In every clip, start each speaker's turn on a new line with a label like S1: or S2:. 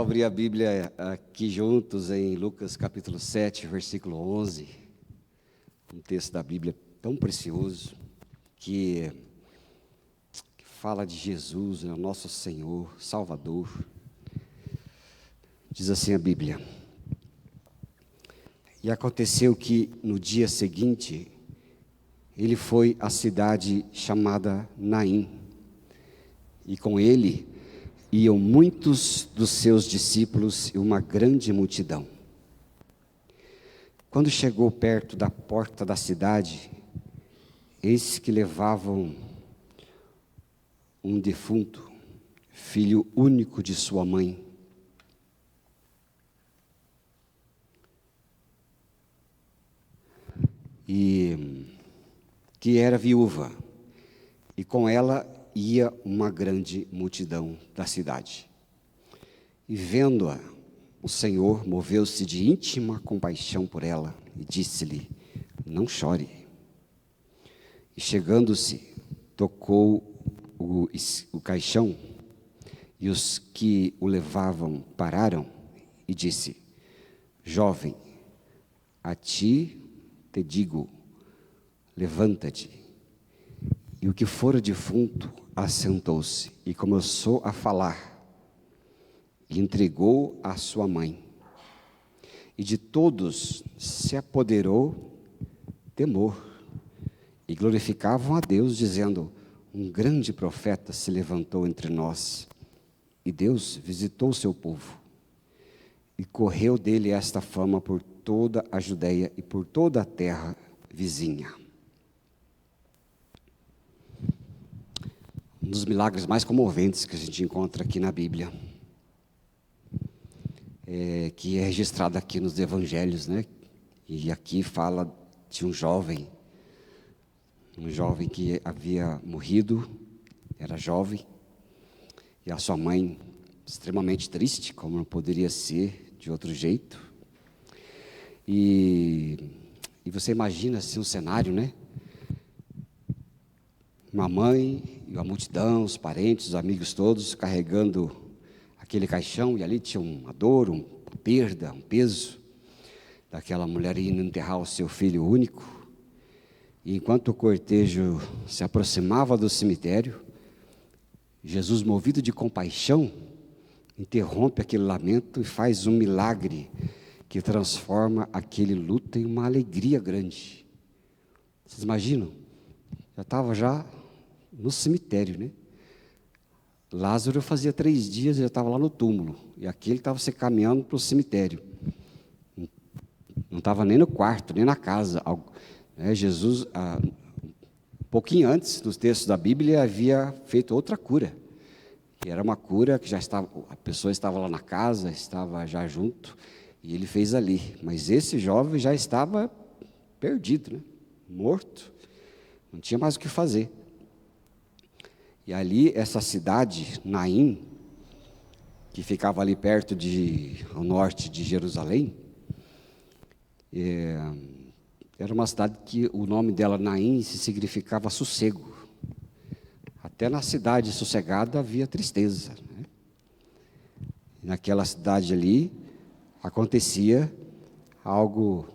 S1: Vamos abrir a Bíblia aqui juntos em Lucas capítulo 7, versículo 11. Um texto da Bíblia tão precioso que fala de Jesus, nosso Senhor, Salvador. Diz assim a Bíblia: E aconteceu que no dia seguinte ele foi à cidade chamada Naim, e com ele iam muitos dos seus discípulos e uma grande multidão. Quando chegou perto da porta da cidade, eis que levavam um defunto, filho único de sua mãe. E que era viúva, e com ela ia uma grande multidão da cidade. E vendo-a, o Senhor moveu-se de íntima compaixão por ela e disse-lhe: Não chore. E chegando-se, tocou o caixão, e os que o levavam pararam, e disse: Jovem, a ti te digo, levanta-te. E o que fora defunto assentou-se e começou a falar, e entregou a sua mãe. E de todos se apoderou temor, e glorificavam a Deus, dizendo: Um grande profeta se levantou entre nós, e Deus visitou o seu povo. E correu dele esta fama por toda a Judeia e por toda a terra vizinha. Um dos milagres mais comoventes que a gente encontra aqui na Bíblia, que é registrado aqui nos evangelhos, né? E aqui fala de um jovem que havia morrido, era jovem, e a sua mãe extremamente triste, como não poderia ser de outro jeito. E você imagina assim um cenário, né? Uma mãe e uma multidão, os parentes, os amigos todos, carregando aquele caixão, e ali tinha uma dor, uma perda, um peso, daquela mulher indo enterrar o seu filho único. E enquanto o cortejo se aproximava do cemitério, Jesus, movido de compaixão, interrompe aquele lamento e faz um milagre que transforma aquele luto em uma alegria grande. Vocês imaginam? Já estava no cemitério, né? Lázaro fazia 3 dias, já estava lá no túmulo, e aqui ele estava se caminhando para o cemitério. Não estava nem no quarto, nem na casa. Jesus, um pouquinho antes dos textos da Bíblia, havia feito outra cura, que era uma cura que já estava, a pessoa estava lá na casa, estava já junto, e ele fez ali. Mas esse jovem já estava perdido, né? Morto, não tinha mais o que fazer. E ali, essa cidade, Naim, que ficava ali perto ao norte de Jerusalém, era uma cidade que o nome dela, Naim, significava sossego. Até na cidade sossegada havia tristeza, né? E naquela cidade ali, acontecia algo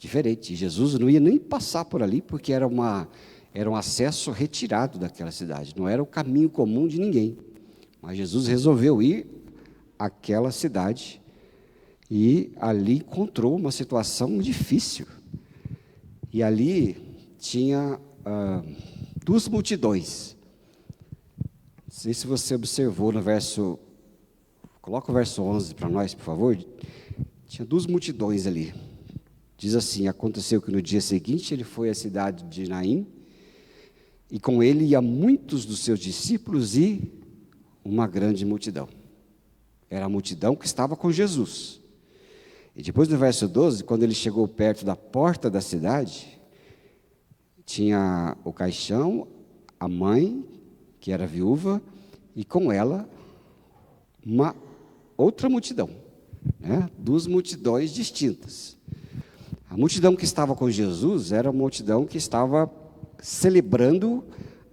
S1: diferente. Jesus não ia nem passar por ali, porque era um acesso retirado daquela cidade, não era o caminho comum de ninguém. Mas Jesus resolveu ir àquela cidade, e ali encontrou uma situação difícil. E ali tinha 2 multidões. Não sei se você observou no verso, coloca o verso 11 para nós, por favor. Tinha 2 multidões ali. Diz assim: Aconteceu que no dia seguinte ele foi à cidade de Naim, e com ele ia muitos dos seus discípulos e uma grande multidão. Era a multidão que estava com Jesus. E depois no verso 12, quando ele chegou perto da porta da cidade, tinha o caixão, a mãe, que era viúva, e com ela uma outra multidão, né? 2 multidões distintas. A multidão que estava com Jesus era uma multidão que estava celebrando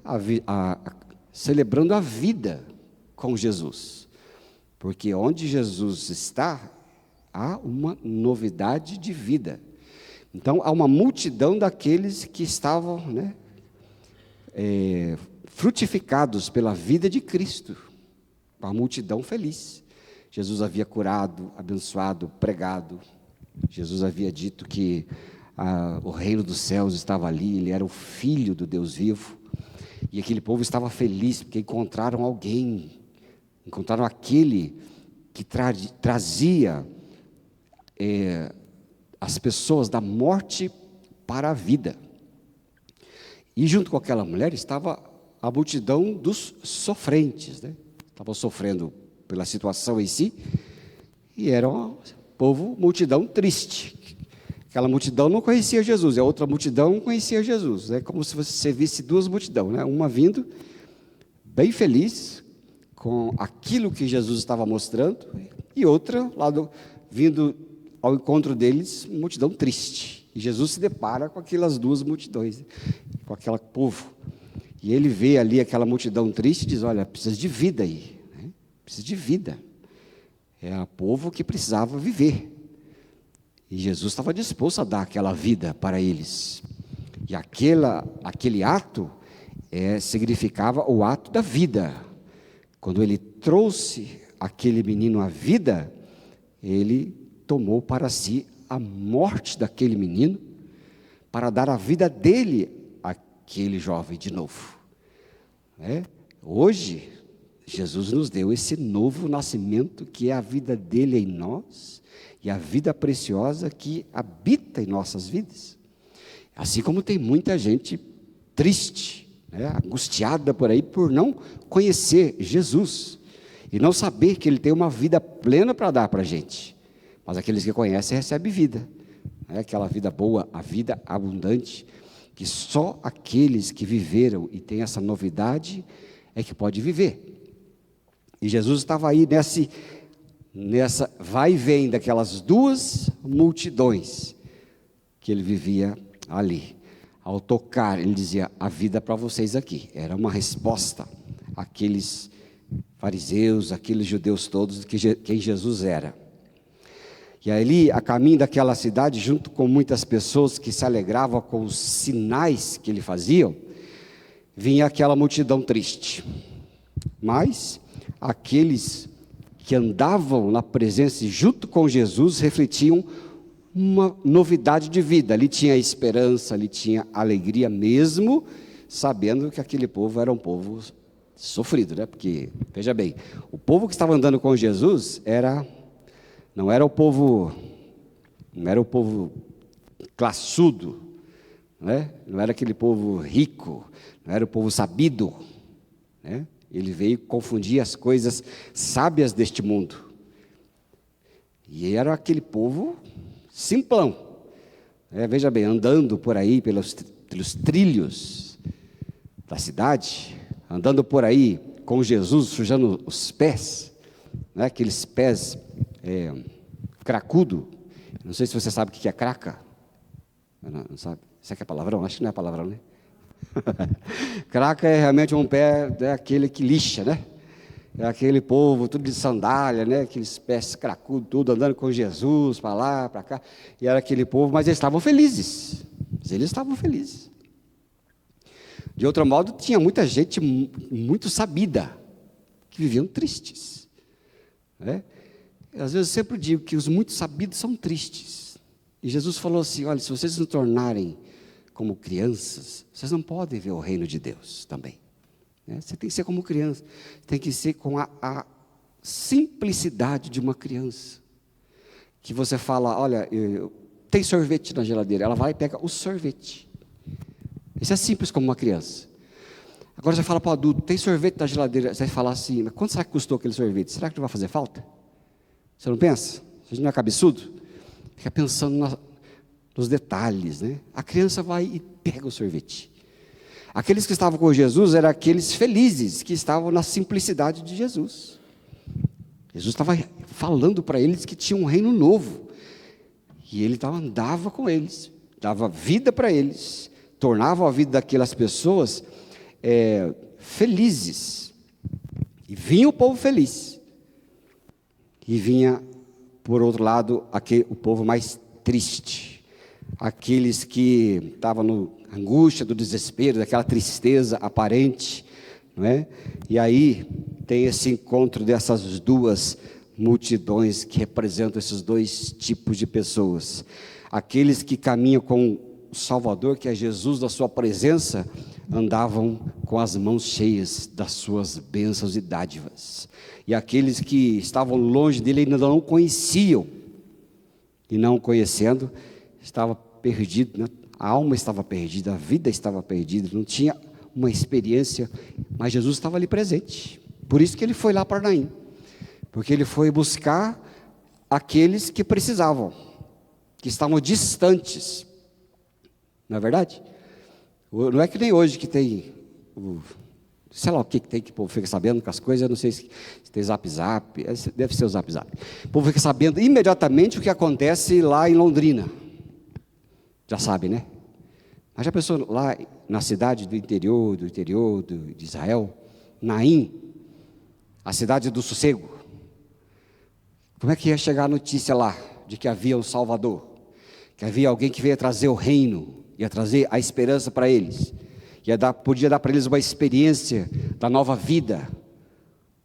S1: a vida com Jesus. Porque onde Jesus está, há uma novidade de vida. Então, há uma multidão daqueles que estavam, frutificados pela vida de Cristo. Uma multidão feliz. Jesus havia curado, abençoado, pregado. Jesus havia dito que o reino dos céus estava ali, ele era o Filho do Deus vivo. E aquele povo estava feliz, porque encontraram alguém, encontraram aquele que trazia as pessoas da morte para a vida. E junto com aquela mulher estava a multidão dos sofrentes, estavam sofrendo pela situação em si, e era um povo, multidão triste. Aquela multidão não conhecia Jesus, e a outra multidão conhecia Jesus. É como se você visse duas multidões, uma vindo bem feliz com aquilo que Jesus estava mostrando, e outra vindo ao encontro deles, uma multidão triste. E Jesus se depara com aquelas duas multidões, com aquele povo. E ele vê ali aquela multidão triste e diz: olha, precisa de vida aí, precisa de vida. É o povo que precisava viver. E Jesus estava disposto a dar aquela vida para eles. E aquele ato significava o ato da vida. Quando ele trouxe aquele menino à vida, ele tomou para si a morte daquele menino, para dar a vida dele àquele jovem de novo. Hoje, Jesus nos deu esse novo nascimento, que é a vida dele em nós, e a vida preciosa que habita em nossas vidas. Assim como tem muita gente triste, angustiada por aí, por não conhecer Jesus, e não saber que ele tem uma vida plena para dar para a gente. Mas aqueles que conhecem recebem vida, aquela vida boa, a vida abundante, que só aqueles que viveram e têm essa novidade é que pode viver. E Jesus estava aí nessa vai e vem daquelas duas multidões que ele vivia ali. Ao tocar, ele dizia: a vida para vocês aqui. Era uma resposta àqueles fariseus, aqueles judeus todos, quem Jesus era. E ali, a caminho daquela cidade, junto com muitas pessoas que se alegravam com os sinais que ele fazia, vinha aquela multidão triste. Mas aqueles que andavam na presença e junto com Jesus refletiam uma novidade de vida. Ali tinha esperança, ali tinha alegria, mesmo sabendo que aquele povo era um povo sofrido, Porque, veja bem, o povo que estava andando com Jesus não era o povo classudo, não era aquele povo rico, não era o povo sabido, Ele veio confundir as coisas sábias deste mundo. E era aquele povo simplão. Veja bem, andando por aí pelos trilhos da cidade, andando por aí com Jesus sujando os pés, aqueles pés cracudo. Não sei se você sabe o que é craca. Não sabe? Isso aqui é palavrão? Acho que não é palavrão, né? Craca é realmente um pé, aquele que lixa, É aquele povo, tudo de sandália, Aqueles pés cracudos, tudo andando com Jesus, para lá, para cá. E era aquele povo, mas eles estavam felizes. De outro modo, tinha muita gente muito sabida, que viviam tristes. Às vezes eu sempre digo que os muito sabidos são tristes. E Jesus falou assim: olha, se vocês não tornarem como crianças, vocês não podem ver o reino de Deus também. Você tem que ser como criança, tem que ser com a simplicidade de uma criança. Que você fala: olha, tem sorvete na geladeira, ela vai e pega o sorvete. Isso é simples como uma criança. Agora você fala para o adulto: tem sorvete na geladeira, você vai falar assim: mas quanto será que custou aquele sorvete? Será que não vai fazer falta? Você não pensa? Você não é cabeçudo? Fica pensando nos detalhes, A criança vai e pega o sorvete. Aqueles que estavam com Jesus eram aqueles felizes, que estavam na simplicidade de Jesus. Jesus estava falando para eles que tinha um reino novo. E ele andava com eles, dava vida para eles, tornava a vida daquelas pessoas felizes. E vinha o povo feliz. E vinha, por outro lado, o povo mais triste, aqueles que estavam na angústia do desespero, daquela tristeza aparente, não é? E aí tem esse encontro dessas duas multidões que representam esses dois tipos de pessoas. Aqueles que caminham com o Salvador, que é Jesus, da sua presença, andavam com as mãos cheias das suas bênçãos e dádivas. E aqueles que estavam longe dele ainda não conheciam, e não conhecendo, estava perdido, né? A alma estava perdida, a vida estava perdida, não tinha uma experiência, mas Jesus estava ali presente. Por isso que ele foi lá para Naim, porque ele foi buscar aqueles que precisavam, que estavam distantes, não é verdade? Não é que nem hoje que tem, sei lá o que tem, que o povo fica sabendo com as coisas, eu não sei se tem Zap, deve ser o Zap. O povo fica sabendo imediatamente o que acontece lá em Londrina, já sabe, né? Mas já pensou lá na cidade do interior de Israel, Naim, a cidade do sossego, como é que ia chegar a notícia lá, de que havia um Salvador, que havia alguém que veio trazer o reino, ia trazer a esperança para eles, podia dar para eles uma experiência da nova vida,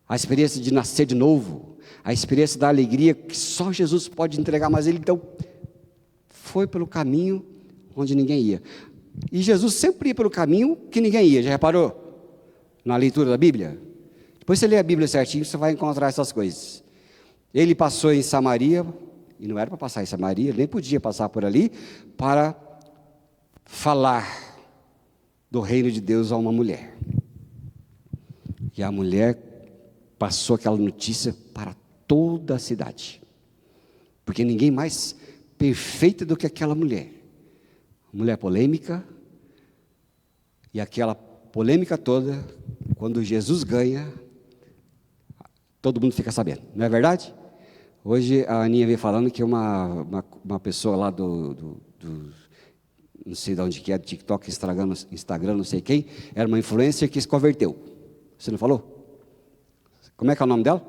S1: a experiência de nascer de novo, a experiência da alegria que só Jesus pode entregar, mas ele então foi pelo caminho onde ninguém ia. E Jesus sempre ia pelo caminho que ninguém ia, já reparou? Na leitura da Bíblia? Depois você lê a Bíblia certinho, você vai encontrar essas coisas. Ele passou em Samaria, e não era para passar em Samaria, nem podia passar por ali, para falar do reino de Deus a uma mulher. E a mulher passou aquela notícia para toda a cidade, porque ninguém mais perfeita do que aquela mulher. Mulher polêmica, e aquela polêmica toda, quando Jesus ganha, todo mundo fica sabendo, não é verdade? Hoje a Aninha veio falando que uma pessoa lá não sei de onde que é, do TikTok, Instagram, não sei quem, era uma influencer que se converteu. Você não falou? Como é que é o nome dela?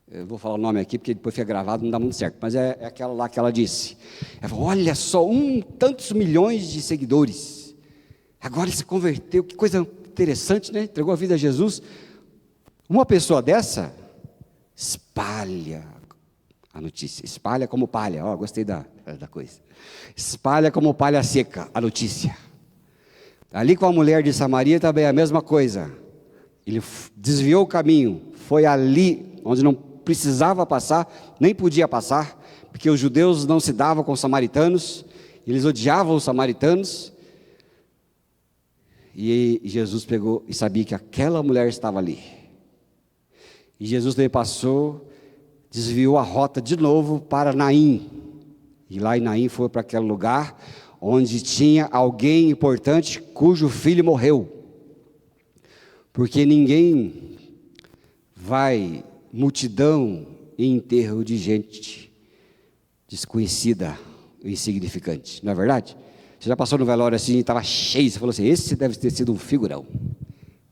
S1: Eu vou falar o nome aqui, porque depois fica gravado, não dá muito certo, mas é aquela lá que ela disse. Ela falou, olha só, tantos milhões de seguidores, agora ele se converteu, que coisa interessante, né? Entregou a vida a Jesus. Uma pessoa dessa, espalha a notícia, espalha como palha, gostei da coisa, espalha como palha seca a notícia. Ali com a mulher de Samaria também é a mesma coisa, ele desviou o caminho, foi ali onde não precisava passar, nem podia passar, porque os judeus não se davam com os samaritanos, eles odiavam os samaritanos, e Jesus pegou e sabia que aquela mulher estava ali, e Jesus também passou, desviou a rota de novo para Naim, e lá em Naim foi para aquele lugar, onde tinha alguém importante, cujo filho morreu, porque ninguém vai multidão em enterro de gente desconhecida e insignificante, não é verdade? Você já passou no velório assim e estava cheio, você falou assim, esse deve ter sido um figurão,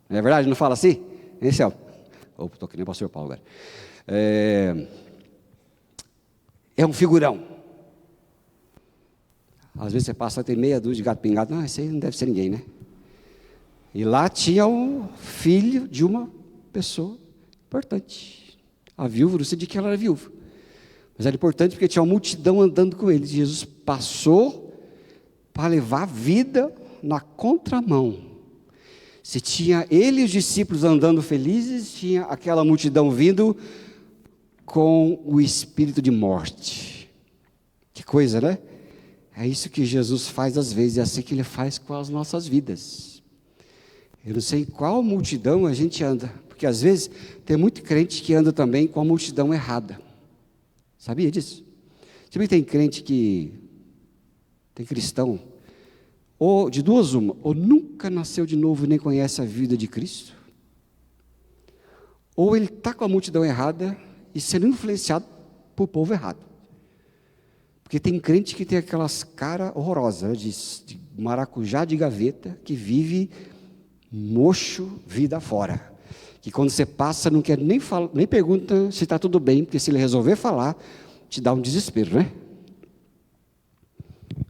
S1: não é verdade? Não fala assim? Esse estou que nem o pastor Paulo agora. É um figurão. Às vezes você passa, tem meia dúzia de gato pingado, não, esse aí não deve ser ninguém, né? E lá tinha o filho de uma pessoa importante. A viúva, não sei de que ela era viúva, mas era importante porque tinha uma multidão andando com ele. Jesus passou para levar a vida na contramão. Se tinha ele e os discípulos andando felizes, tinha aquela multidão vindo com o espírito de morte. Que coisa, né? É isso que Jesus faz às vezes, é assim que Ele faz com as nossas vidas. Eu não sei em qual multidão a gente anda, porque às vezes tem muito crente que anda também com a multidão errada. Sabia disso? Também tem crente tem cristão, ou de duas uma, ou nunca nasceu de novo e nem conhece a vida de Cristo, ou ele está com a multidão errada e sendo influenciado por povo errado. Porque tem crente que tem aquelas caras horrorosas, de maracujá de gaveta, que vive mocho vida fora, que quando você passa não quer nem pergunta se está tudo bem, porque se ele resolver falar, te dá um desespero, né?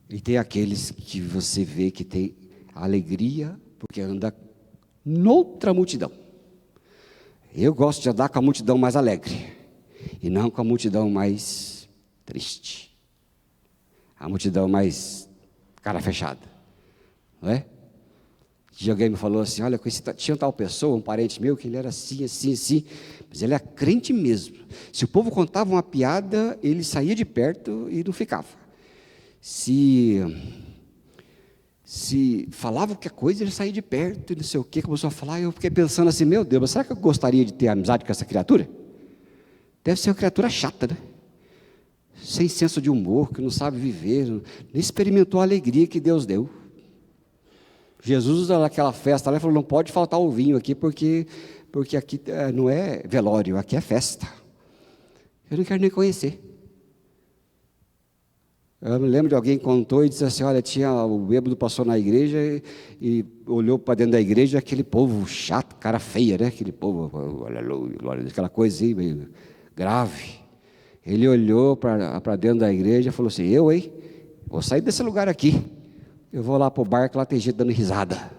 S1: E tem aqueles que você vê que tem alegria, porque anda noutra multidão. Eu gosto de andar com a multidão mais alegre, e não com a multidão mais triste. A multidão mais cara fechada, não é? E alguém me falou assim, olha, tinha tal pessoa, um parente meu, que ele era assim, assim, assim, mas ele é crente mesmo. Se o povo contava uma piada, ele saía de perto e não ficava. Se falava qualquer coisa, ele saía de perto e não sei o que, começou a falar, e eu fiquei pensando assim, meu Deus, mas será que eu gostaria de ter amizade com essa criatura? Deve ser uma criatura chata, né? Sem senso de humor, que não sabe viver, nem experimentou a alegria que Deus deu. Jesus, naquela festa lá, falou, não pode faltar o vinho aqui, porque aqui não é velório, aqui é festa. Eu não quero nem conhecer. Eu me lembro de alguém que contou e disse assim, olha, tinha o bêbado passou na igreja e olhou para dentro da igreja, aquele povo chato, cara feia, né? Aquele povo, olha, aquela coisa assim, meio grave. Ele olhou para dentro da igreja e falou assim, hein? Vou sair desse lugar aqui. Eu vou lá para o bar que lá tem gente dando risada.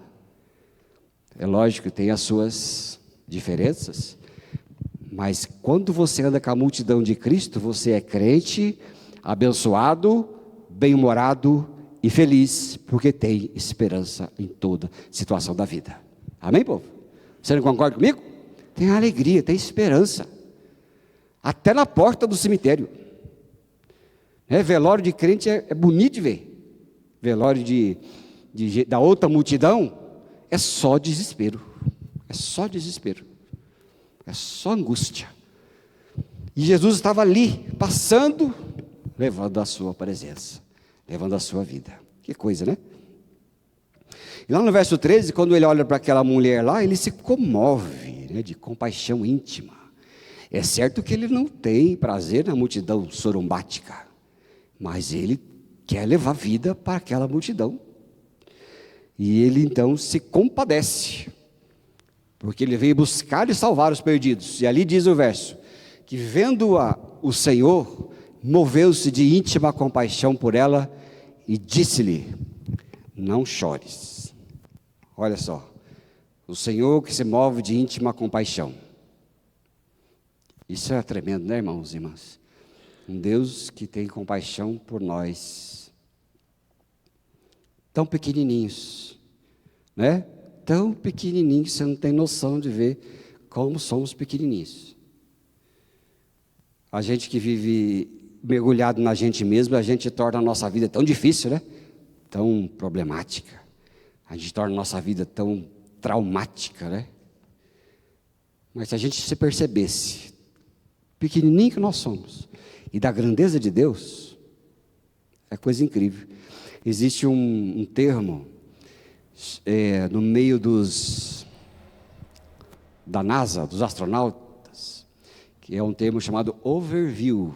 S1: É lógico que tem as suas diferenças, mas quando você anda com a multidão de Cristo, você é crente, abençoado, bem-humorado e feliz, porque tem esperança em toda situação da vida. Amém, povo? Você não concorda comigo? Tem alegria, tem esperança. Até na porta do cemitério. Velório de crente é bonito de ver. Velório da outra multidão é só desespero. É só desespero. É só angústia. E Jesus estava ali, passando, levando a sua presença, levando a sua vida. Que coisa, né? E lá no verso 13, quando ele olha para aquela mulher lá, ele se comove, né, de compaixão íntima. É certo que ele não tem prazer na multidão sorumbática, mas ele quer levar vida para aquela multidão. E ele então se compadece, porque ele veio buscar e salvar os perdidos. E ali diz o verso, que vendo o Senhor, moveu-se de íntima compaixão por ela e disse-lhe, não chores. Olha só, o Senhor que se move de íntima compaixão. Isso é tremendo, né, irmãos e irmãs? Um Deus que tem compaixão por nós, tão pequenininhos, né? Tão pequenininhos que você não tem noção de ver como somos pequenininhos. A gente que vive mergulhado na gente mesmo, a gente torna a nossa vida tão difícil, né? Tão problemática. A gente torna a nossa vida tão traumática, né? Mas se a gente se percebesse, pequenininho que nós somos, e da grandeza de Deus, é coisa incrível. Existe um termo no meio da NASA, dos astronautas, que é um termo chamado overview.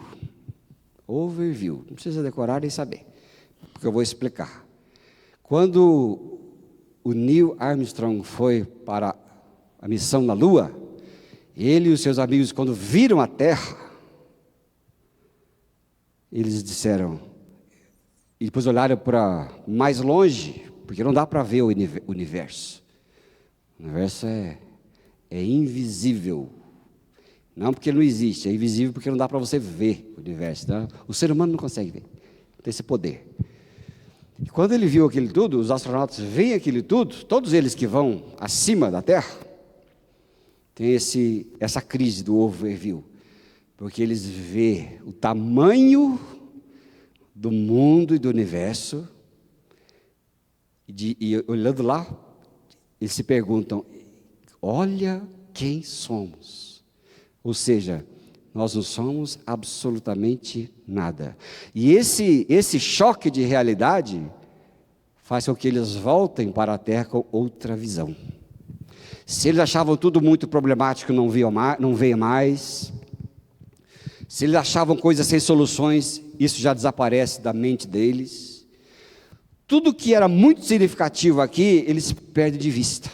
S1: Overview, não precisa decorar nem saber, porque eu vou explicar. Quando o Neil Armstrong foi para a missão na Lua, ele e os seus amigos, quando viram a Terra, eles disseram, e depois olharam para mais longe, porque não dá para ver o universo. O universo é invisível. Não porque ele não existe, é invisível porque não dá para você ver o universo. Tá? O ser humano não consegue ver, não tem esse poder. E quando ele viu aquilo tudo, os astronautas veem aquilo tudo, todos eles que vão acima da Terra, tem essa crise do overview, porque eles veem o tamanho do mundo e do universo, e olhando lá, eles se perguntam, olha quem somos. Ou seja, nós não somos absolutamente nada. E esse choque de realidade faz com que eles voltem para a Terra com outra visão. Se eles achavam tudo muito problemático, não veem mais. Se eles achavam coisas sem soluções, isso já desaparece da mente deles. Tudo que era muito significativo aqui, eles perdem de vista.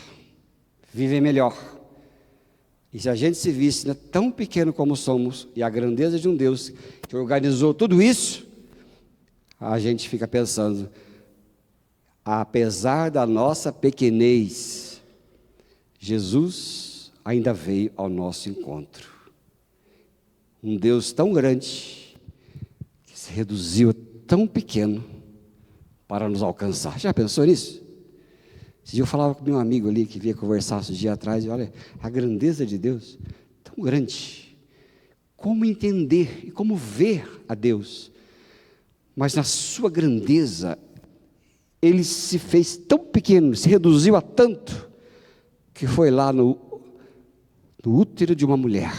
S1: Vivem melhor. E se a gente se visse, né, tão pequeno como somos, e a grandeza de um Deus que organizou tudo isso, a gente fica pensando, apesar da nossa pequenez, Jesus ainda veio ao nosso encontro. Um Deus tão grande, que se reduziu tão pequeno para nos alcançar. Já pensou nisso? Esse dia eu falava com meu amigo ali, que vinha conversar esse dia atrás, e olha, a grandeza de Deus, tão grande. Como entender e como ver a Deus? Mas na sua grandeza, Ele se fez tão pequeno, se reduziu a tanto, que foi lá no útero de uma mulher,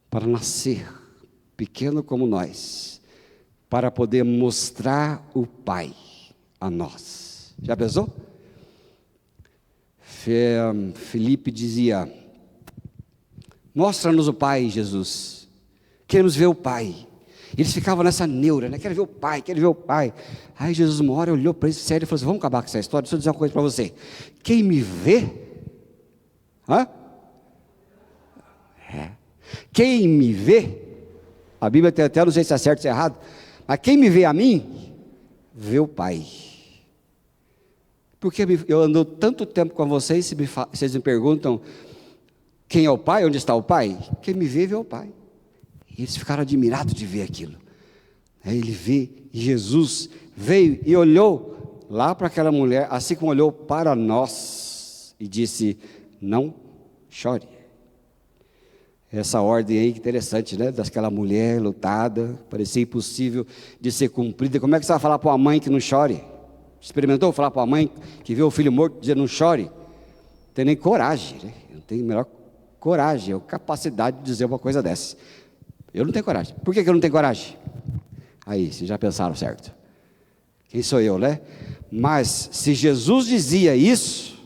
S1: para nascer, pequeno como nós, para poder mostrar o Pai a nós. Já pensou? Filipe dizia, mostra-nos o Pai, Jesus, queremos ver o Pai. Eles ficavam nessa neura, né? Quero ver o Pai, quero ver o Pai. Aí Jesus uma hora olhou para eles sério e falou assim, vamos acabar com essa história, deixa eu dizer uma coisa para você, quem me vê, quem me vê, a Bíblia tem até, não sei se é certo ou se é errado, mas quem me vê a mim, vê o Pai. Porque eu ando tanto tempo com vocês, vocês me perguntam, quem é o Pai, onde está o Pai? Quem me vê, vê o Pai. E eles ficaram admirados de ver aquilo. Aí ele vê, Jesus veio e olhou lá para aquela mulher, assim como olhou para nós, e disse, não chore. Essa ordem aí, que interessante, né? Daquela mulher lutada, parecia impossível de ser cumprida. Como é que você vai falar para uma mãe que não chore? Experimentou falar para a mãe que vê o filho morto, dizer não chore? Não tem nem coragem, né? Não tem a menor coragem, ou capacidade de dizer uma coisa dessa. Eu não tenho coragem. Por que eu não tenho coragem? Aí, vocês já pensaram certo. Quem sou eu, né? Mas, se Jesus dizia isso,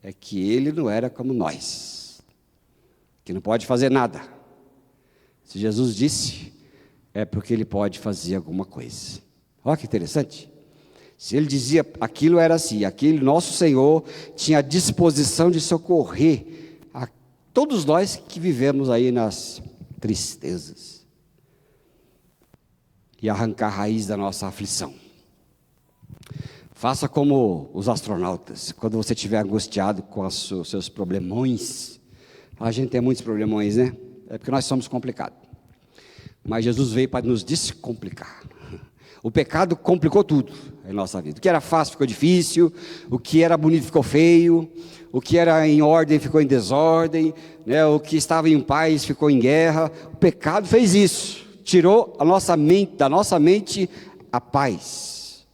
S1: é que Ele não era como nós, que não pode fazer nada. Se Jesus disse, é porque Ele pode fazer alguma coisa. Olha que interessante. Se Ele dizia aquilo, era assim, aquele nosso Senhor tinha a disposição de socorrer a todos nós que vivemos aí nas tristezas e arrancar a raiz da nossa aflição. Faça como os astronautas, quando você estiver angustiado com os seus problemões. A gente tem muitos problemões, né? É porque nós somos complicados. Mas Jesus veio para nos descomplicar. O pecado complicou tudo em nossa vida. O que era fácil ficou difícil, o que era bonito ficou feio, o que era em ordem ficou em desordem, né? O que estava em paz ficou em guerra. O pecado fez isso, tirou da nossa mente a paz.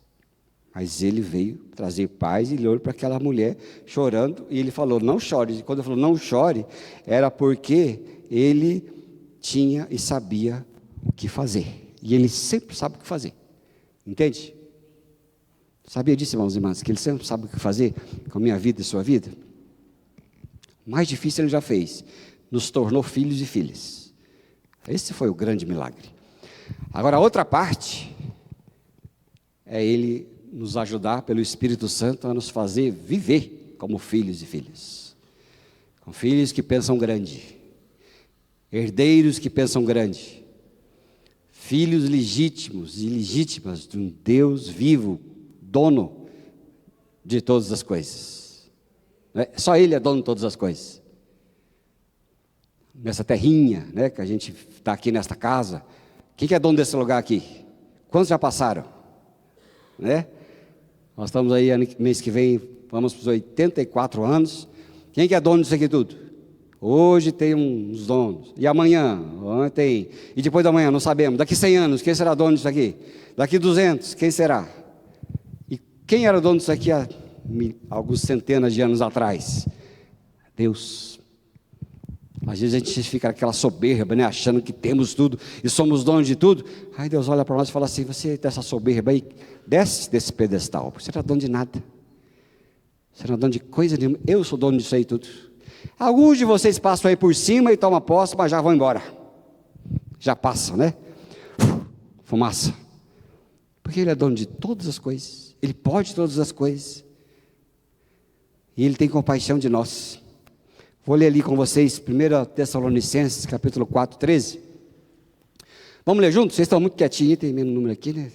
S1: Mas Ele veio trazer paz e Ele olhou para aquela mulher chorando e Ele falou, não chore. E quando Ele falou, não chore, era porque Ele tinha e sabia o que fazer. E Ele sempre sabe o que fazer. Entende? Sabia disso, irmãos e irmãs, que Ele sempre sabe o que fazer com a minha vida e sua vida? O mais difícil Ele já fez, nos tornou filhos e filhas. Esse foi o grande milagre. Agora, a outra parte é Ele nos ajudar pelo Espírito Santo a nos fazer viver como filhos e filhas. Com filhos que pensam grande, herdeiros que pensam grande, filhos legítimos e legítimas de um Deus vivo, dono de todas as coisas. Só Ele é dono de todas as coisas. Nessa terrinha, né, que a gente está aqui nesta casa, quem que é dono desse lugar aqui? Quantos já passaram? Né? Nós estamos aí, mês que vem, vamos para os 84 anos. Quem que é dono disso aqui tudo? Hoje tem uns donos. E amanhã? Tem. E depois da manhã? Não sabemos. Daqui 100 anos, quem será dono disso aqui? Daqui 200, quem será? E quem era dono disso aqui há algumas centenas de anos atrás? Deus. Às vezes a gente fica aquela soberba, né, achando que temos tudo e somos donos de tudo. Aí Deus olha para nós e fala assim, você tem essa soberba aí, desce desse pedestal, você não é dono de nada. Você não é dono de coisa nenhuma, eu sou dono disso aí tudo. Alguns de vocês passam aí por cima e tomam posse, mas já vão embora. Já passam, né? Fumaça. Porque Ele é dono de todas as coisas. Ele pode todas as coisas. E Ele tem compaixão de nós. Vou ler ali com vocês, 1 Tessalonicenses, capítulo 4, 13. Vamos ler juntos? Vocês estão muito quietinhos, tem menos número aqui, né?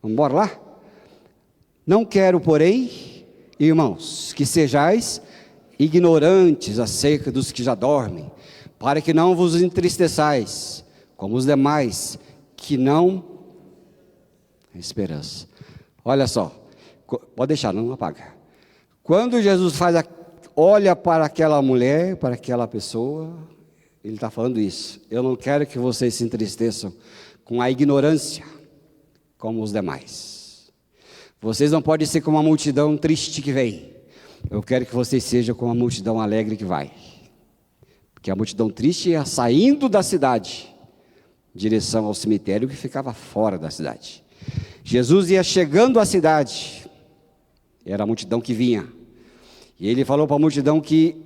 S1: Vamos embora lá? Não quero, porém, irmãos, que sejais ignorantes acerca dos que já dormem, para que não vos entristeçais, como os demais, que não... Esperança. Olha só, pode deixar, não apaga. Quando Jesus olha para aquela mulher, para aquela pessoa, ele está falando isso. Eu não quero que vocês se entristeçam com a ignorância, como os demais. Vocês não podem ser como uma multidão triste que vem. Eu quero que vocês sejam como uma multidão alegre que vai. Porque a multidão triste ia saindo da cidade, em direção ao cemitério que ficava fora da cidade. Jesus ia chegando à cidade, era a multidão que vinha. E ele falou para a multidão que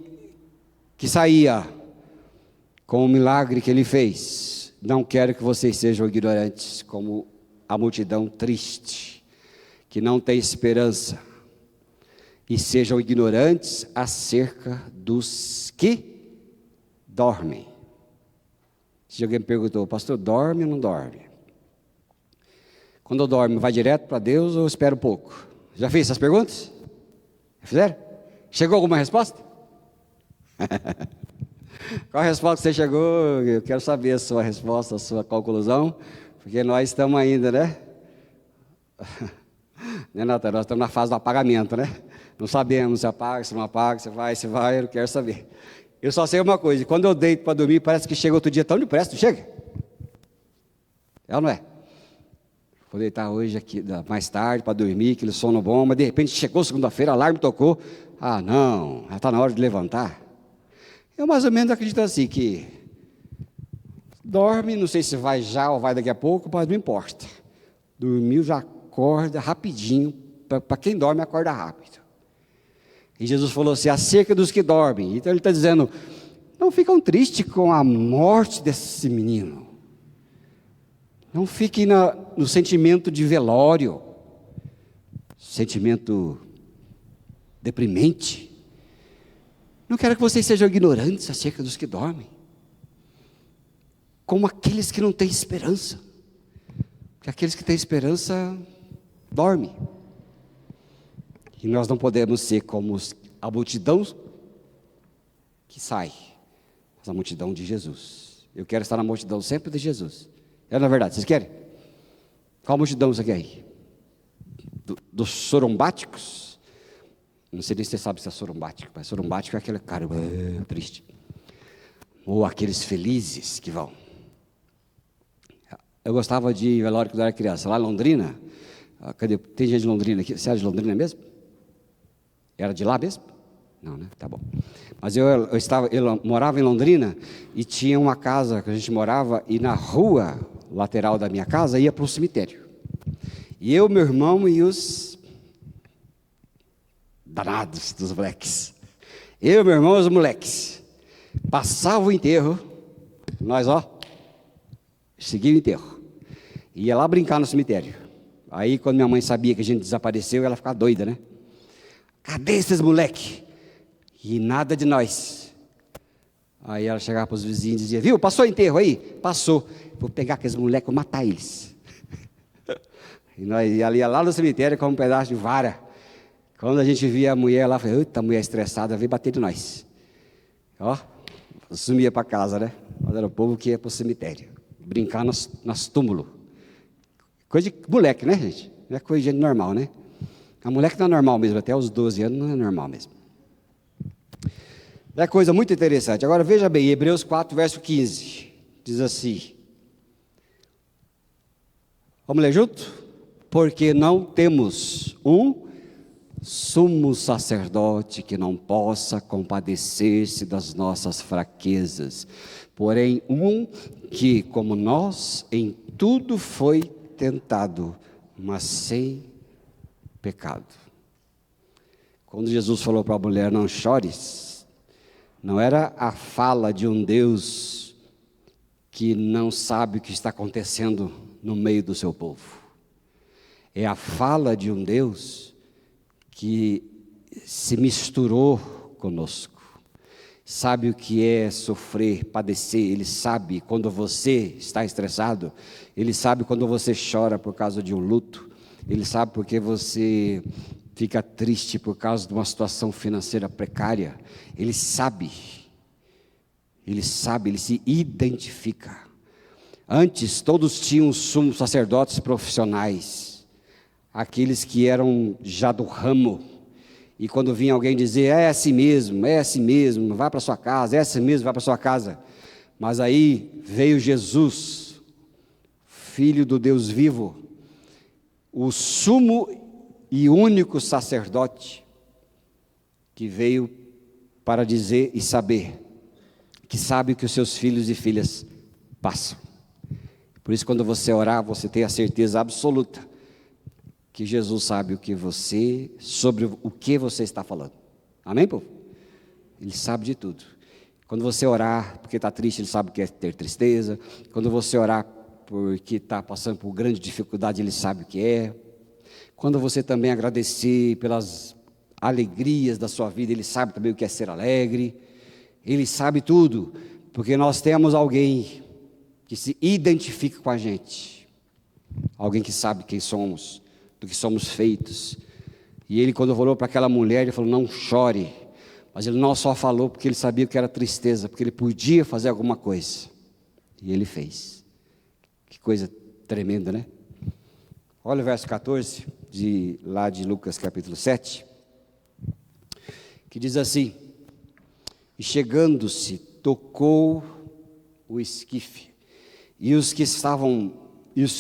S1: saía, com o milagre que ele fez: não quero que vocês sejam ignorantes, como a multidão triste, que não tem esperança, e sejam ignorantes acerca dos que dormem. Se alguém me perguntou: pastor, dorme ou não dorme? Quando eu dormo, vai direto para Deus ou espero um pouco? Já fez essas perguntas? Fizeram? Chegou alguma resposta? Qual a resposta que você chegou? Eu quero saber a sua resposta, a sua conclusão, porque nós estamos ainda, né? Né, Natan? Nós estamos na fase do apagamento, né? Não sabemos se apaga, se não apaga, se vai, eu não quero saber. Eu só sei uma coisa: quando eu deito para dormir, parece que chega outro dia tão depressa, não chega? É ou não é? Vou deitar hoje aqui mais tarde para dormir, aquele sono bom, mas de repente chegou segunda-feira, alarme tocou. Ah, não, já está na hora de levantar. Eu mais ou menos acredito assim, que dorme, não sei se vai já ou vai daqui a pouco, mas não importa. Dormiu, já acorda rapidinho. Para quem dorme, acorda rápido. E Jesus falou assim, acerca dos que dormem. Então ele está dizendo, não ficam tristes com a morte desse menino. Não fiquem no sentimento de velório, sentimento deprimente. Não quero que vocês sejam ignorantes acerca dos que dormem, como aqueles que não têm esperança, porque aqueles que têm esperança dormem. E nós não podemos ser como a multidão que sai, mas a multidão de Jesus. Eu quero estar na multidão sempre de Jesus. É na verdade, vocês querem? Qual multidão você quer aí? Dos sorumbáticos? Não sei nem se você sabe se é sorumbático, mas sorumbático é aquele cara triste. Ou aqueles felizes que vão. Eu gostava de velório quando eu era criança. Lá em Londrina, cadê? Tem gente de Londrina aqui? Você era de Londrina mesmo? Era de lá mesmo? Não, né? Tá bom. Mas eu morava em Londrina e tinha uma casa que a gente morava e na rua lateral da minha casa ia para o cemitério. E eu, meu irmão e os danados dos moleques. Eu, meu irmão e os moleques. Passava o enterro, nós, seguia o enterro. Ia lá brincar no cemitério. Aí, quando minha mãe sabia que a gente desapareceu, ela ficava doida, né? Cadê esses moleques? E nada de nós. Aí ela chegava para os vizinhos e dizia, viu, passou o enterro aí? Passou. Vou pegar aqueles moleques, vou matar eles. E nós ia lá no cemitério com um pedaço de vara. Quando a gente via a mulher lá, falei, eita, mulher estressada, veio bater de nós. Sumia para casa, né? Mas era o povo que ia para o cemitério, brincar nas túmulos. Coisa de moleque, né, gente? Não é coisa de gente normal, né? A moleque não é normal mesmo, até os 12 anos não é normal mesmo. É coisa muito interessante. Agora veja bem, Hebreus 4, verso 15, diz assim, vamos ler junto? Porque não temos um sumo sacerdote que não possa compadecer-se das nossas fraquezas, porém um que, como nós, em tudo foi tentado, mas sem pecado. Quando Jesus falou para a mulher, não chores, não era a fala de um Deus que não sabe o que está acontecendo no meio do seu povo. É a fala de um Deus que se misturou conosco. sabe o que é sofrer, padecer, Ele sabe quando você está estressado, Ele sabe quando você chora por causa de um luto, Ele sabe porque você fica triste por causa de uma situação financeira precária, Ele sabe, Ele se identifica. Antes, todos tinham sumos sacerdotes profissionais, aqueles que eram já do ramo, e quando vinha alguém dizer, é assim mesmo, vai para sua casa, é assim mesmo, vai para sua casa. Mas aí veio Jesus, Filho do Deus vivo, o sumo e único sacerdote, que veio para dizer e saber, que sabe o que os seus filhos e filhas passam. Por isso, quando você orar, você tem a certeza absoluta que Jesus sabe sobre o que você está falando. Amém, povo? Ele sabe de tudo. Quando você orar porque está triste, Ele sabe o que é ter tristeza. Quando você orar porque está passando por grande dificuldade, Ele sabe o que é. Quando você também agradecer pelas alegrias da sua vida, Ele sabe também o que é ser alegre. Ele sabe tudo, porque nós temos alguém que se identifica com a gente. Alguém que sabe quem somos, do que somos feitos. E ele, quando falou para aquela mulher, ele falou, não chore. Mas ele não só falou porque ele sabia que era tristeza, porque ele podia fazer alguma coisa. E ele fez. Que coisa tremenda, né? Olha o verso 14, lá de Lucas capítulo 7, que diz assim, e chegando-se, tocou o esquife, e os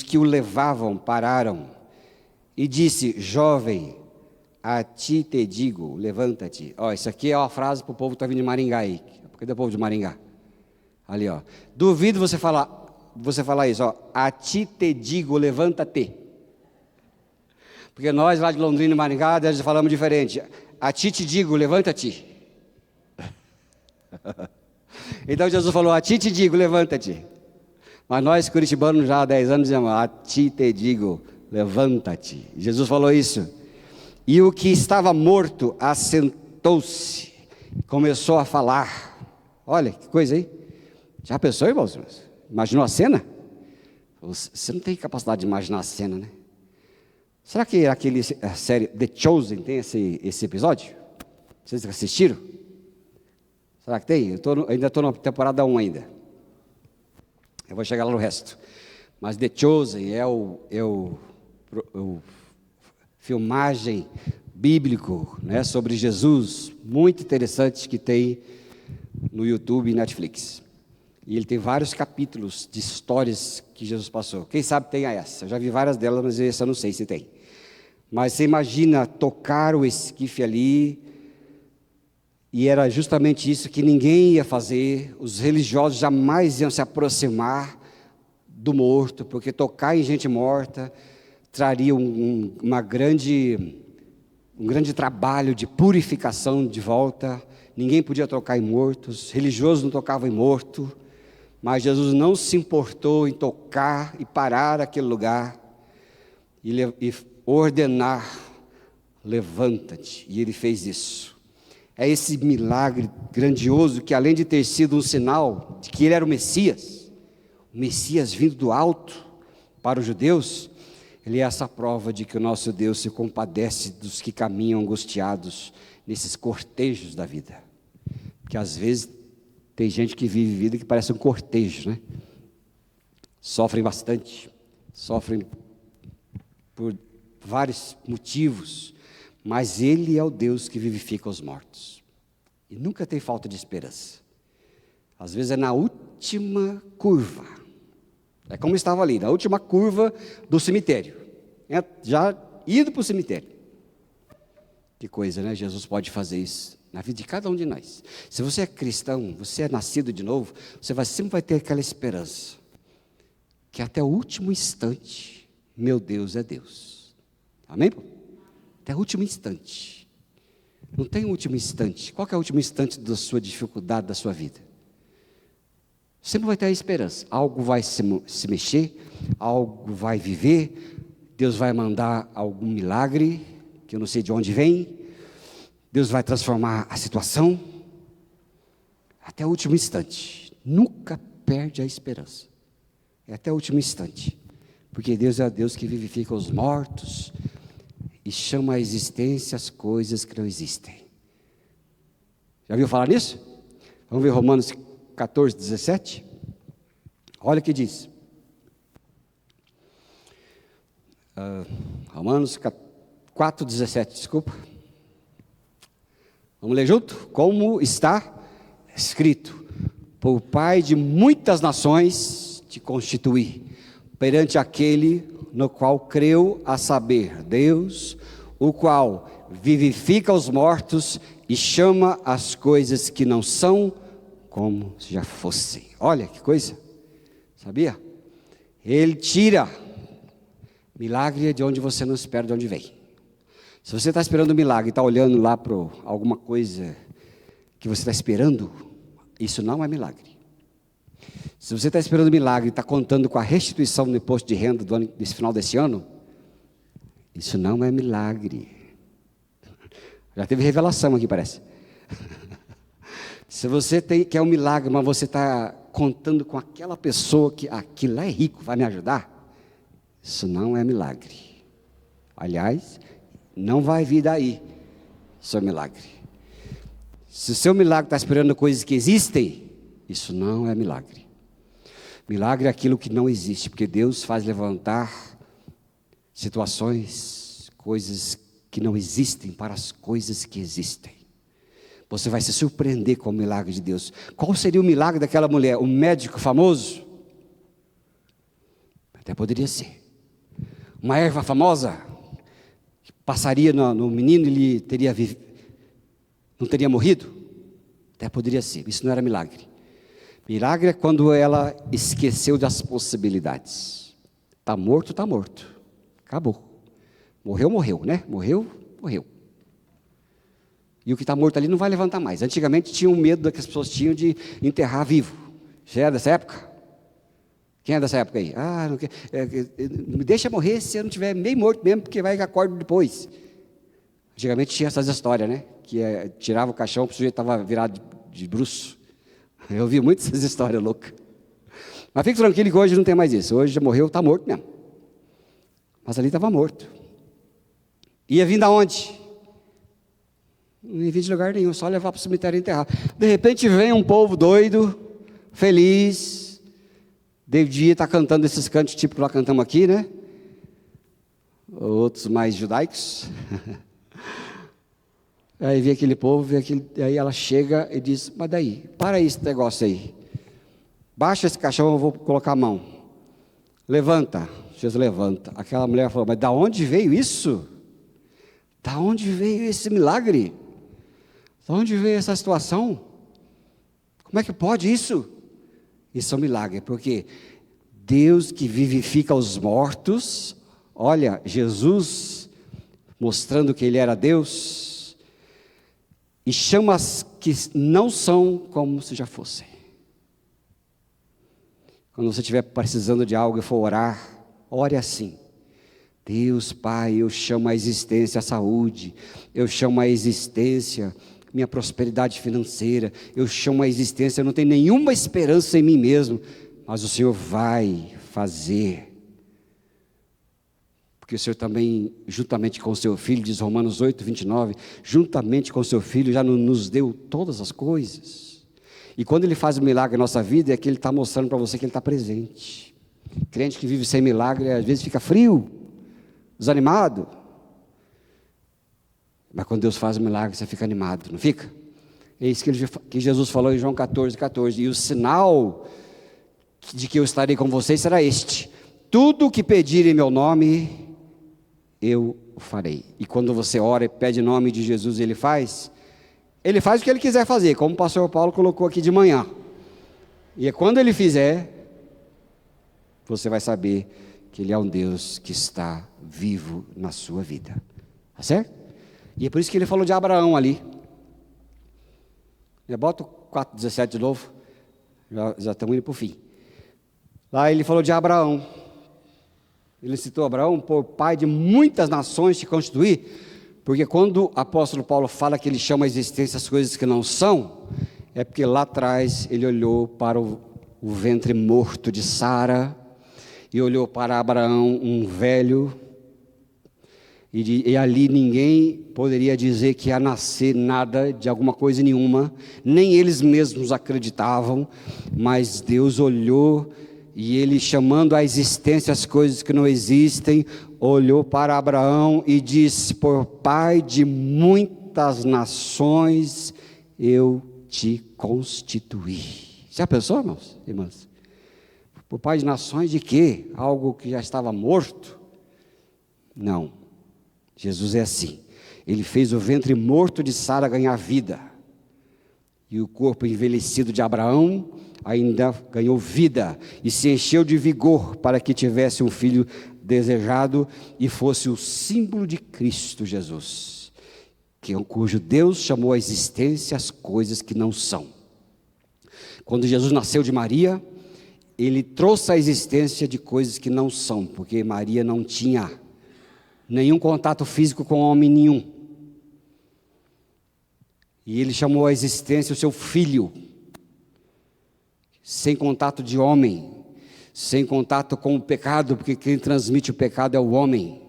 S1: que o levavam pararam, e disse, jovem, a ti te digo, levanta-te. Ó, isso aqui é uma frase para o povo que está vindo de Maringá aí. Cadê o povo de Maringá? Ali, ó. Duvido você falar isso, ó. A ti te digo, levanta-te. Porque nós lá de Londrina e Maringá, nós falamos diferente. A ti te digo, levanta-te. Então Jesus falou, a ti te digo, levanta-te. Mas nós, curitibanos, já há 10 anos, dizemos, a ti te digo, levanta-te. Jesus falou isso. E o que estava morto assentou-se, começou a falar. Olha, que coisa aí. Já pensou, irmãos? Imaginou a cena? Você não tem capacidade de imaginar a cena, né? Será que a série The Chosen tem esse episódio? Vocês assistiram? Será que tem? Ainda estou na temporada 1 ainda. Eu vou chegar lá no resto. Mas The Chosen é o filmagem bíblico, né, sobre Jesus, muito interessante, que tem no YouTube e Netflix. E ele tem vários capítulos de histórias que Jesus passou. Quem sabe tenha essa. Eu já vi várias delas, mas essa eu não sei se tem. Mas você imagina tocar o esquife ali, e era justamente isso que ninguém ia fazer, os religiosos jamais iam se aproximar do morto, porque tocar em gente morta traria um grande trabalho de purificação de volta. Ninguém podia tocar em mortos, religiosos não tocavam em morto, mas Jesus não se importou em tocar e parar aquele lugar e ordenar, levanta-te, e ele fez isso. É esse milagre grandioso que, além de ter sido um sinal de que ele era o Messias vindo do alto para os judeus, ele é essa prova de que o nosso Deus se compadece dos que caminham angustiados nesses cortejos da vida. Porque às vezes tem gente que vive vida que parece um cortejo, né? Sofrem bastante, sofrem por vários motivos, mas Ele é o Deus que vivifica os mortos. E nunca tem falta de esperança. Às vezes é na última curva. É como estava ali, na última curva do cemitério. Já indo para o cemitério. Que coisa, né? Jesus pode fazer isso na vida de cada um de nós. Se você é cristão, você é nascido de novo, você sempre vai ter aquela esperança. Que até o último instante, meu Deus é Deus. Amém? Até o último instante. Não tem um último instante. Qual que é o último instante da sua dificuldade, da sua vida? Sempre vai ter a esperança. Algo vai se mexer, algo vai viver, Deus vai mandar algum milagre, que eu não sei de onde vem, Deus vai transformar a situação. Até o último instante. Nunca perde a esperança. É até o último instante. Porque Deus é o Deus que vivifica os mortos e chama à existência as coisas que não existem. Já ouviu falar nisso? Vamos ver Romanos 14, 17? Olha o que diz. Romanos 4, 17, desculpa. Vamos ler junto? Como está escrito: por Pai de muitas nações te constituí, perante aquele no qual creu, a saber, Deus, o qual vivifica os mortos e chama as coisas que não são como se já fossem. Olha que coisa, sabia? Ele tira milagre de onde você não espera de onde vem. Se você está esperando um milagre e está olhando lá para alguma coisa que você está esperando, isso não é milagre. Se você está esperando um milagre e está contando com a restituição do imposto de renda desse final desse ano, isso não é milagre. Já teve revelação aqui, parece. Se você quer um milagre, mas você está contando com aquela pessoa que aquilo é rico, vai me ajudar, isso não é milagre. Aliás, não vai vir daí seu milagre. Se o seu milagre está esperando coisas que existem, isso não é milagre. Milagre é aquilo que não existe, porque Deus faz levantar situações, coisas que não existem para as coisas que existem. Você vai se surpreender com o milagre de Deus. Qual seria o milagre daquela mulher? Um médico famoso? Até poderia ser. Uma erva famosa? Que passaria no menino e ele não teria morrido? Até poderia ser. Isso não era milagre. Milagre é quando ela esqueceu das possibilidades. Está morto, está morto. Acabou. Morreu, morreu, né? Morreu, morreu. E o que está morto ali não vai levantar mais. Antigamente tinha um medo que as pessoas tinham de enterrar vivo. Você é dessa época? Quem é dessa época aí? Não me deixa morrer se eu não estiver meio morto mesmo, porque vai que acordo depois. Antigamente tinha essas histórias, né? Que tirava o caixão, o sujeito estava virado de bruço. Eu ouvi muitas essas histórias loucas. Mas fique tranquilo que hoje não tem mais isso. Hoje já morreu, está morto mesmo. Mas ali estava morto. Ia vir da onde? Não ia vir de lugar nenhum, só levar para o cemitério e enterrar. De repente vem um povo doido, feliz. David está cantando esses cantos tipo que nós cantamos aqui, né? Outros mais judaicos. Aí vê aquele povo, aí ela chega e diz: mas daí, para esse negócio aí. Baixa esse caixão, eu vou colocar a mão. Levanta. Jesus levanta. Aquela mulher falou: mas da onde veio isso? Da onde veio esse milagre? Da onde veio essa situação? Como é que pode isso? Isso é um milagre, porque Deus que vivifica os mortos, olha, Jesus mostrando que Ele era Deus, e chama as que não são como se já fossem. Quando você estiver precisando de algo e for orar, ore assim: Deus Pai, eu chamo a existência a saúde, eu chamo a existência minha prosperidade financeira, eu chamo a existência, eu não tenho nenhuma esperança em mim mesmo, mas o Senhor vai fazer. Porque o Senhor também, juntamente com o seu Filho, diz Romanos 8, 29, juntamente com o seu Filho já nos deu todas as coisas. E quando Ele faz um milagre na nossa vida, é que Ele está mostrando para você que Ele está presente. Crente que vive sem milagre, às vezes fica frio, desanimado. Mas quando Deus faz um milagre, você fica animado, não fica? É isso que Jesus falou em João 14, 14. E o sinal de que eu estarei com vocês será este: tudo o que pedirem em meu nome, eu o farei. E quando você ora e pede em nome de Jesus, Ele faz o que Ele quiser fazer, como o pastor Paulo colocou aqui de manhã. E é quando Ele fizer, você vai saber que Ele é um Deus que está vivo na sua vida. Tá certo? E é por isso que Ele falou de Abraão ali. Já bota o 4,17 de novo. Já estamos indo para o fim. Lá Ele falou de Abraão. Ele citou Abraão: por pai de muitas nações te constituir. Porque quando o apóstolo Paulo fala que ele chama a existência as coisas que não são, é porque lá atrás ele olhou para o ventre morto de Sara e olhou para Abraão, um velho, e ali ninguém poderia dizer que ia nascer nada de alguma coisa nenhuma, nem eles mesmos acreditavam, mas Deus olhou e ele, chamando à existência as coisas que não existem, olhou para Abraão e disse: por pai de muitas nações eu te constituí. Já pensou, irmãos? Irmãs? Por pai de nações de quê? Algo que já estava morto? Não. Jesus é assim. Ele fez o ventre morto de Sara ganhar vida. E o corpo envelhecido de Abraão ainda ganhou vida. E se encheu de vigor para que tivesse um filho desejado e fosse o símbolo de Cristo Jesus, cujo Deus chamou à existência as coisas que não são. Quando Jesus nasceu de Maria, ele trouxe a existência de coisas que não são, porque Maria não tinha nenhum contato físico com homem nenhum. E ele chamou à existência o seu filho, sem contato de homem, sem contato com o pecado, porque quem transmite o pecado é o homem.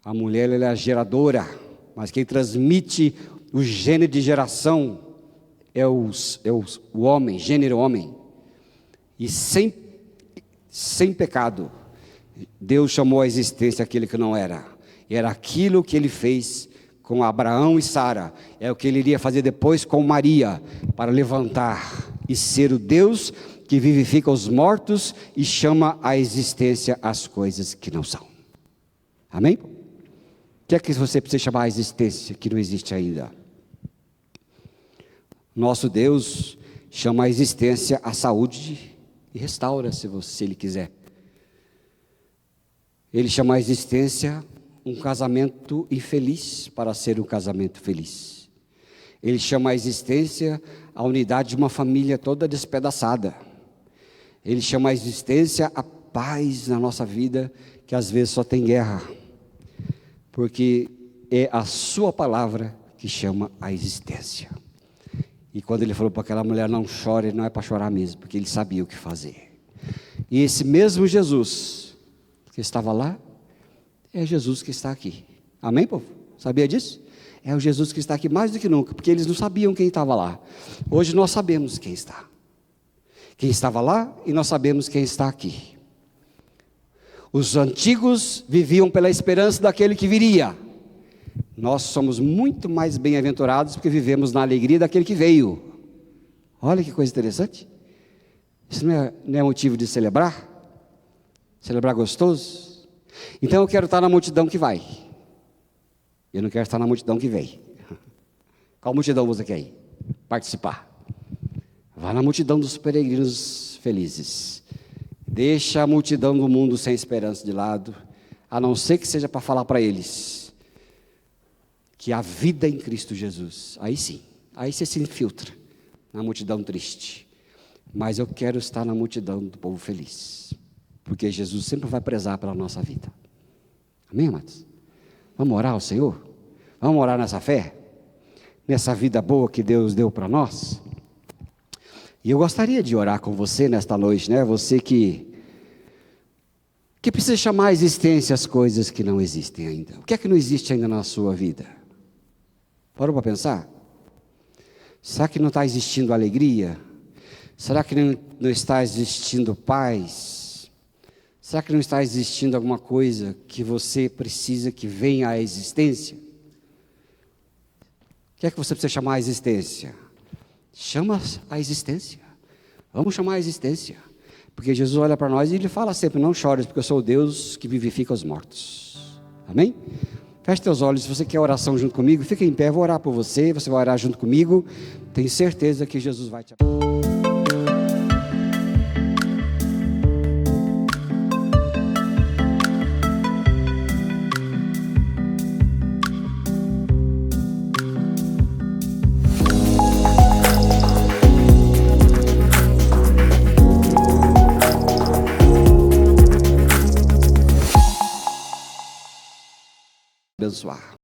S1: A mulher, ela é a geradora, mas quem transmite o gênero de geração é o homem, gênero homem. E sem pecado, Deus chamou à existência aquele que não era. Era aquilo que ele fez com Abraão e Sara. É o que ele iria fazer depois com Maria, para levantar e ser o Deus que vivifica os mortos e chama à existência as coisas que não são. Amém? O que é que você precisa chamar à existência que não existe ainda? Nosso Deus chama à existência a saúde e restaura, se Ele quiser. Ele chama à existência um casamento infeliz para ser um casamento feliz. Ele chama à existência a unidade de uma família toda despedaçada. Ele chama à existência a paz na nossa vida, que às vezes só tem guerra. Porque é a sua palavra que chama à existência. E quando ele falou para aquela mulher: não chore, não é para chorar mesmo, porque ele sabia o que fazer. E esse mesmo Jesus que estava lá, é Jesus que está aqui. Amém, povo? Sabia disso? É o Jesus que está aqui mais do que nunca, porque eles não sabiam quem estava lá. Hoje nós sabemos quem está. Quem estava lá e nós sabemos quem está aqui. Os antigos viviam pela esperança daquele que viria. Nós somos muito mais bem-aventurados porque vivemos na alegria daquele que veio. Olha que coisa interessante. Isso não é motivo de celebrar? Celebrar gostoso? Então eu quero estar na multidão que vai. Eu não quero estar na multidão que vem. Qual multidão você quer ir? Participar. Vá na multidão dos peregrinos felizes. Deixa a multidão do mundo sem esperança de lado, a não ser que seja para falar para eles que a vida em Cristo Jesus. Aí sim, aí você se infiltra na multidão triste. Mas eu quero estar na multidão do povo feliz, porque Jesus sempre vai prezar pela nossa vida. Amém, amados? Vamos orar ao Senhor? Vamos orar nessa fé? Nessa vida boa que Deus deu para nós? E eu gostaria de orar com você nesta noite, né? Você que precisa chamar à existência as coisas que não existem ainda. O que é que não existe ainda na sua vida? Parou para pensar? Será que não está existindo alegria? Será que não está existindo paz? Será que não está existindo alguma coisa que você precisa que venha à existência? O que é que você precisa chamar à existência? Chama a existência. Vamos chamar a existência. Porque Jesus olha para nós e Ele fala sempre: não chores, porque eu sou o Deus que vivifica os mortos. Amém? Feche teus olhos. Se você quer oração junto comigo, fica em pé, eu vou orar por você. Você vai orar junto comigo. Tenho certeza que Jesus vai te abençoar.